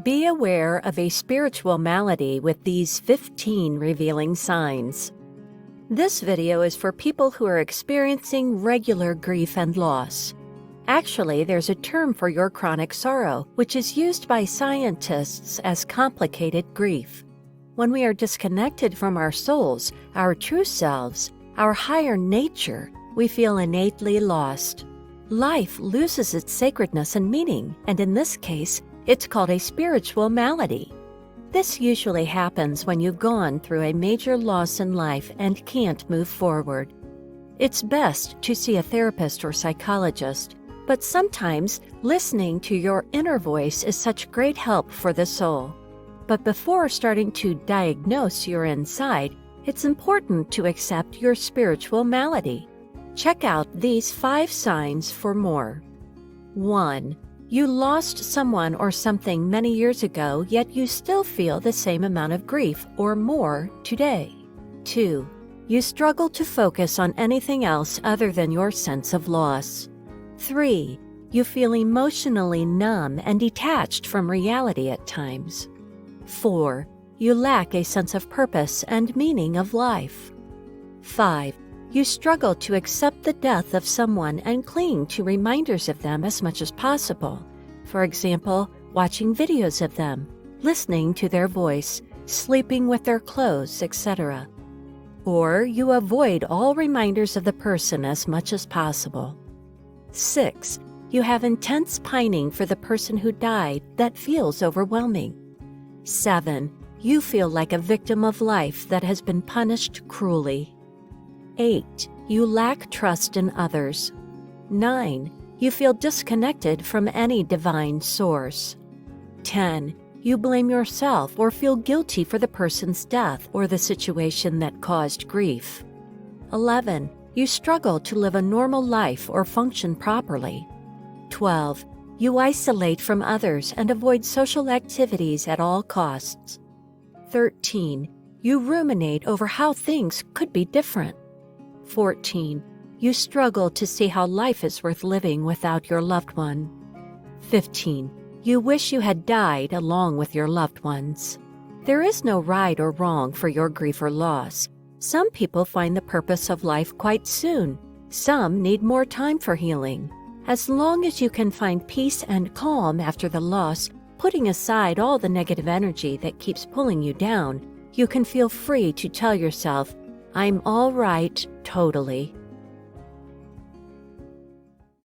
Be aware of a spiritual malady with these 15 revealing signs. This video is for people who are experiencing regular grief and loss. Actually, there's a term for your chronic sorrow, which is used by scientists as complicated grief. When we are disconnected from our souls, our true selves, our higher nature, we feel innately lost. Life loses its sacredness and meaning, and in this case, it's called a spiritual malady. This usually happens when you've gone through a major loss in life and can't move forward. It's best to see a therapist or psychologist, but sometimes listening to your inner voice is such great help for the soul. But before starting to diagnose your inside, it's important to accept your spiritual malady. Check out these 5 signs for more. 1. You lost someone or something many years ago, yet you still feel the same amount of grief or more today. 2. You struggle to focus on anything else other than your sense of loss. 3. You feel emotionally numb and detached from reality at times. 4. You lack a sense of purpose and meaning of life. 5. You struggle to accept the death of someone and cling to reminders of them as much as possible. For example, watching videos of them, listening to their voice, sleeping with their clothes, etc. Or you avoid all reminders of the person as much as possible. 6. You have intense pining for the person who died that feels overwhelming. 7. You feel like a victim of life that has been punished cruelly. 8. You lack trust in others. 9. You feel disconnected from any divine source. 10. You blame yourself or feel guilty for the person's death or the situation that caused grief. 11. You struggle to live a normal life or function properly. 12. You isolate from others and avoid social activities at all costs. 13. You ruminate over how things could be different. 14. You struggle to see how life is worth living without your loved one. 15. You wish you had died along with your loved ones. There is no right or wrong for your grief or loss. Some people find the purpose of life quite soon. Some need more time for healing. As long as you can find peace and calm after the loss, putting aside all the negative energy that keeps pulling you down, you can feel free to tell yourself, "I'm all right, totally."